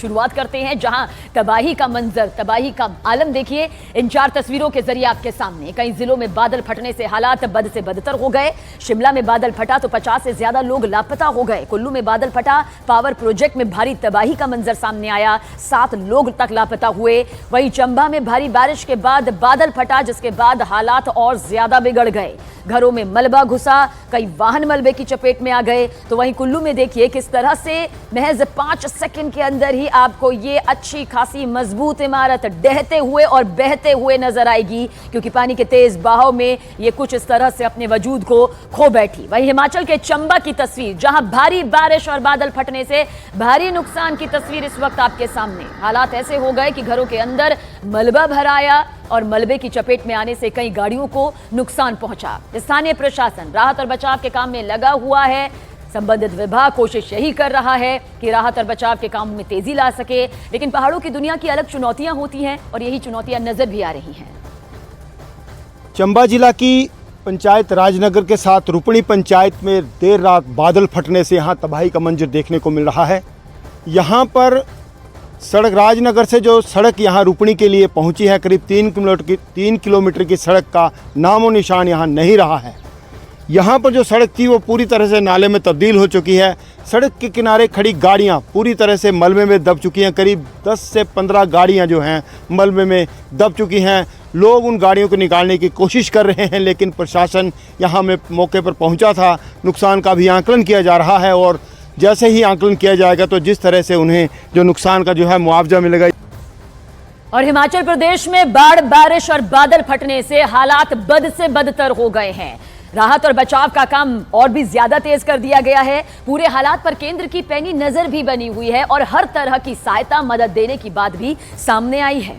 शुरुआत करते हैं, जहां तबाही का मंजर, तबाही का आलम देखिए इन 4 तस्वीरों के जरिए आपके सामने। कई जिलों में बादल फटने से हालात बद से बदतर हो गए। शिमला में बादल फटा तो 50 से ज्यादा लोग लापता हो गए। कुल्लू में बादल फटा, पावर प्रोजेक्ट में भारी तबाही का मंजर सामने आया, 7 लोग तक लापता हुए। वहीं चंबा में भारी बारिश के बाद बादल फटा, जिसके बाद हालात और ज्यादा बिगड़ गए। घरों में मलबा घुसा, कई वाहन मलबे की चपेट में आ गए। तो वहीं कुल्लू में देखिए किस तरह से महज 5 सेकंड के अंदर ही आपको ये अच्छी खासी मजबूत इमारत ढहते हुए और बहते हुए नजर आएगी, क्योंकि पानी के तेज बहाव में ये कुछ इस तरह से अपने वजूद को खो बैठी। वहीं हिमाचल के चंबा की तस्वीर, जहां भारी बारिश और बादल फटने से भारी नुकसान की तस्वीर इस वक्त आपके सामने। हालात ऐसे हो गए कि घरों के अंदर मलबा भर आया और मलबे की चपेट में आने से कई गाड़ियों को नुकसान पहुंचा। स्थानीय प्रशासन राहत और बचाव के काम में लगा हुआ है। संबंधित विभाग कोशिश यही कर रहा है कि राहत और बचाव के काम में तेजी ला सके, लेकिन पहाड़ों की दुनिया की अलग चुनौतियां होती हैं और यही चुनौतियां नजर भी आ रही हैं। चंबा जिला की पंचायत राजनगर के साथ रुपणी पंचायत में देर रात बादल फटने से यहाँ तबाही का मंजर देखने को मिल रहा है। यहाँ पर सड़क राजनगर से जो सड़क यहाँ रुपणी के लिए पहुँची है, करीब 3 किलोमीटर की सड़क का नामो निशान यहाँ नहीं रहा है। यहाँ पर जो सड़क थी वो पूरी तरह से नाले में तब्दील हो चुकी है। सड़क के किनारे खड़ी गाड़ियाँ पूरी तरह से मलबे में दब चुकी हैं। करीब 10 से 15 गाड़ियाँ जो हैं मलबे में दब चुकी हैं। लोग उन गाड़ियों को निकालने की कोशिश कर रहे हैं, लेकिन प्रशासन यहाँ में मौके पर पहुँचा था। नुकसान का भी आंकलन किया जा रहा है और जैसे ही आंकलन किया जाएगा तो जिस तरह से उन्हें जो नुकसान का जो है मुआवजा मिलेगा। और हिमाचल प्रदेश में बाढ़, बारिश और बादल फटने से हालात बद से बदतर हो गए हैं। राहत और बचाव का काम और भी ज्यादा तेज कर दिया गया है। पूरे हालात पर केंद्र की पैनी नजर भी बनी हुई है और हर तरह की सहायता, मदद देने की बात भी सामने आई है।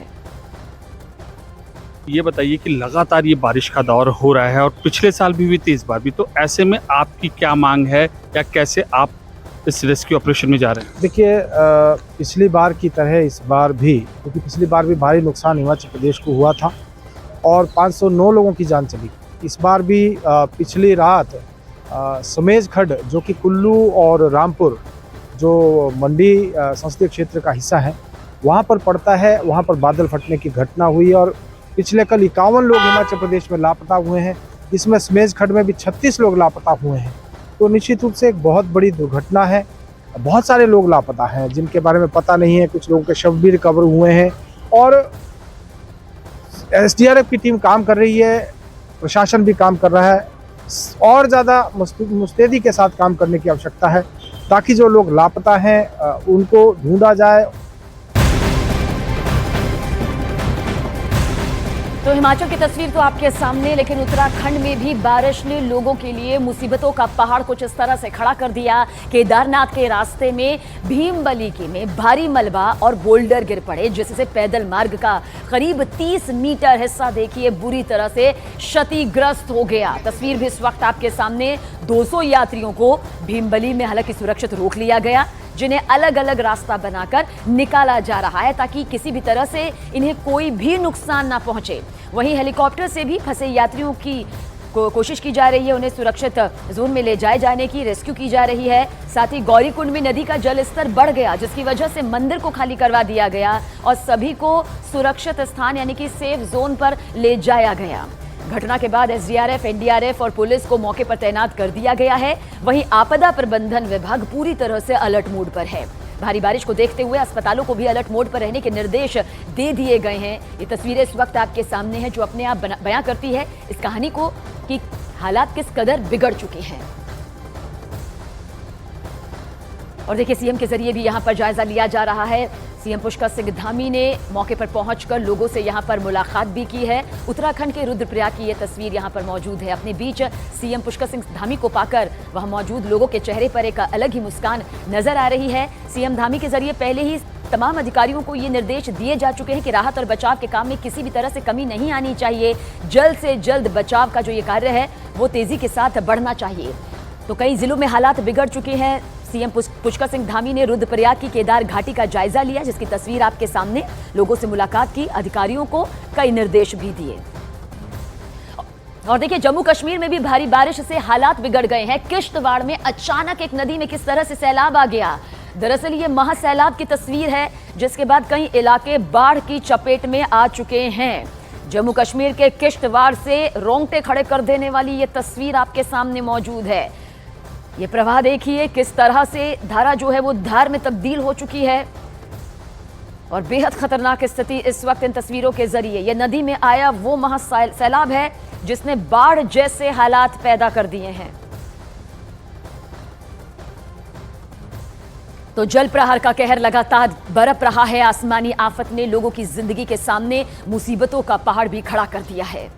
ये बताइए कि लगातार ये बारिश का दौर हो रहा है और पिछले साल भी हुई थी, इस बार भी, तो ऐसे में आपकी क्या मांग है या कैसे आप इस रेस्क्यू ऑपरेशन में जा रहे हैं? देखिए, पिछली बार की तरह इस बार भी, क्योंकि पिछली बार भी भारी नुकसान हिमाचल प्रदेश को हुआ था और 509 लोगों की जान चली। इस बार भी पिछली रात समेज खड्ड, जो कि कुल्लू और रामपुर जो मंडी संसदीय क्षेत्र का हिस्सा है, वहाँ पर पड़ता है, वहाँ पर बादल फटने की घटना हुई और पिछले कल 51 लोग हिमाचल प्रदेश में लापता हुए हैं। इसमें समेज खड्ड में भी 36 लोग लापता हुए हैं। तो निश्चित रूप से एक बहुत बड़ी दुर्घटना है। बहुत सारे लोग लापता हैं जिनके बारे में पता नहीं है। कुछ लोगों के शव भी रिकवर हुए हैं और एसडीआरएफ की टीम काम कर रही है, प्रशासन भी काम कर रहा है। और ज़्यादा मुस्तैदी के साथ काम करने की आवश्यकता है ताकि जो लोग लापता हैं उनको ढूंढा जाए। तो हिमाचल की तस्वीर तो आपके सामने, लेकिन उत्तराखंड में भी बारिश ने लोगों के लिए मुसीबतों का पहाड़ कुछ इस तरह से खड़ा कर दिया। केदारनाथ के रास्ते में भीमबली में भारी मलबा और बोल्डर गिर पड़े, जिससे पैदल मार्ग का करीब 30 मीटर हिस्सा देखिए बुरी तरह से क्षतिग्रस्त हो गया। तस्वीर भी इस वक्त आपके सामने। 200 यात्रियों को भीमबली में हालांकि सुरक्षित रोक लिया गया, जिन्हें अलग अलग रास्ता बनाकर निकाला जा रहा है ताकि किसी भी तरह से इन्हें कोई भी नुकसान ना पहुंचे। वहीं हेलीकॉप्टर से भी फंसे यात्रियों की कोशिश की जा रही है, उन्हें सुरक्षित जोन में ले जाए जाने की रेस्क्यू की जा रही है। साथ ही गौरीकुंड में नदी का जल स्तर बढ़ गया, जिसकी वजह से मंदिर को खाली करवा दिया गया और सभी को सुरक्षित स्थान यानी कि सेफ जोन पर ले जाया गया। घटना के बाद एसडीआरएफ, एनडीआरएफ और पुलिस को मौके पर तैनात कर दिया गया है। वहीं आपदा प्रबंधन विभाग पूरी तरह से अलर्ट मोड पर है। भारी बारिश को देखते हुए अस्पतालों को भी अलर्ट मोड पर रहने के निर्देश दे दिए गए हैं। ये तस्वीरें इस वक्त आपके सामने हैं, जो अपने आप बयां करती है इस कहानी को कि हालात किस कदर बिगड़ चुके हैं। और देखिए, सीएम के जरिए भी यहां पर जायजा लिया जा रहा है। सीएम पुष्कर सिंह धामी ने मौके पर पहुंचकर लोगों से यहां पर मुलाकात भी की है। उत्तराखंड के रुद्रप्रयाग की यह तस्वीर यहां पर मौजूद है। अपने बीच सीएम पुष्कर सिंह धामी को पाकर वहां मौजूद लोगों के चेहरे पर एक अलग ही मुस्कान नजर आ रही है। सीएम धामी के जरिए पहले ही तमाम अधिकारियों को ये निर्देश दिए जा चुके हैं कि राहत और बचाव के काम में किसी भी तरह से कमी नहीं आनी चाहिए। जल्द से जल्द बचाव का जो ये कार्य है वो तेजी के साथ बढ़ना चाहिए। तो कई जिलों में हालात बिगड़ चुके हैं। सीएम पुष्कर सिंह धामी ने रुद्रप्रयाग की केदार घाटी का जायजा लिया, जिसकी तस्वीर आपके सामने। लोगों से मुलाकात की, अधिकारियों को कई निर्देश भी दिए। और देखिए, जम्मू कश्मीर में भी भारी बारिश से हालात बिगड़ गए हैं। किश्तवाड़ में अचानक एक नदी में किस तरह से सैलाब आ गया। दरअसल ये महासैलाब की तस्वीर है, जिसके बाद कई इलाके बाढ़ की चपेट में आ चुके हैं। जम्मू कश्मीर के किश्तवाड़ से रोंगटे खड़े कर देने वाली ये तस्वीर आपके सामने मौजूद है। ये प्रवाह देखिए किस तरह से धारा जो है वो धार में तब्दील हो चुकी है और बेहद खतरनाक स्थिति इस वक्त इन तस्वीरों के जरिए। ये नदी में आया वो महासैलाब है जिसने बाढ़ जैसे हालात पैदा कर दिए हैं। तो जल प्रहार का कहर लगातार बरप रहा है। आसमानी आफत ने लोगों की जिंदगी के सामने मुसीबतों का पहाड़ भी खड़ा कर दिया है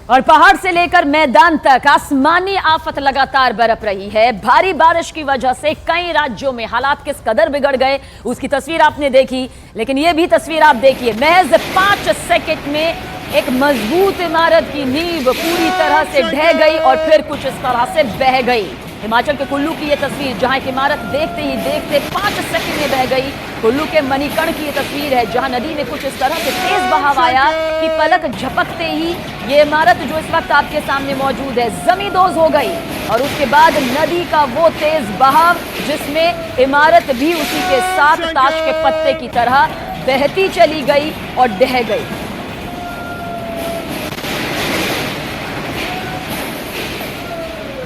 और पहाड़ से लेकर मैदान तक आसमानी आफत लगातार बरप रही है। भारी बारिश की वजह से कई राज्यों में हालात किस कदर बिगड़ गए उसकी तस्वीर आपने देखी, लेकिन यह भी तस्वीर आप देखिए। महज 5 सेकंड में एक मजबूत इमारत की नींव पूरी तरह से ढह गई और फिर कुछ इस तरह से बह गई। हिमाचल के कुल्लू की यह तस्वीर, जहां एक इमारत देखते ही देखते 5 सेकंड में बह गई। कुल्लू के मणिकर्ण की यह तस्वीर है, जहां नदी में कुछ इस तरह से तेज बहाव आया कि पलक झपकते ही ये इमारत जो इस वक्त आपके सामने मौजूद है जमींदोज हो गई और उसके बाद नदी का वो तेज बहाव जिसमें इमारत भी उसी के साथ ताश के पत्ते की तरह बहती चली गई और ढह गई।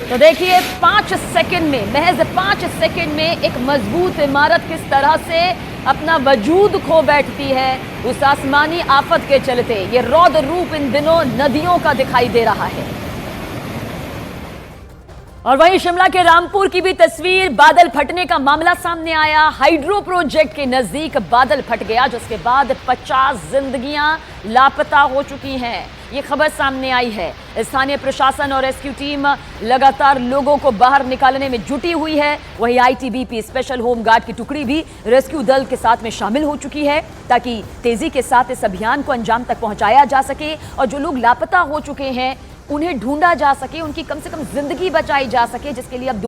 तो देखिए 5 सेकंड में, महज 5 सेकंड में एक मजबूत इमारत किस तरह से अपना वजूद खो बैठती है उस आसमानी आफत के चलते। ये रौद्र रूप इन दिनों नदियों का दिखाई दे रहा है। और वहीं शिमला के रामपुर की भी तस्वीर, बादल फटने का मामला सामने आया। हाइड्रो प्रोजेक्ट के नजदीक बादल फट गया जिसके बाद 50 जिंदगियां लापता हो चुकी हैं। ये खबर सामने आई है। स्थानीय प्रशासन और रेस्क्यू टीम लगातार लोगों को बाहर निकालने में जुटी हुई है। वहीं आईटीबीपी स्पेशल होमगार्ड की टुकड़ी भी रेस्क्यू दल के साथ में शामिल हो चुकी है ताकि तेजी के साथ इस अभियान को अंजाम तक पहुंचाया जा सके और जो लोग लापता हो चुके हैं उन्हें ढूंढा जा सके, उनकी कम से कम जिंदगी बचाई जा सके, जिसके लिए अब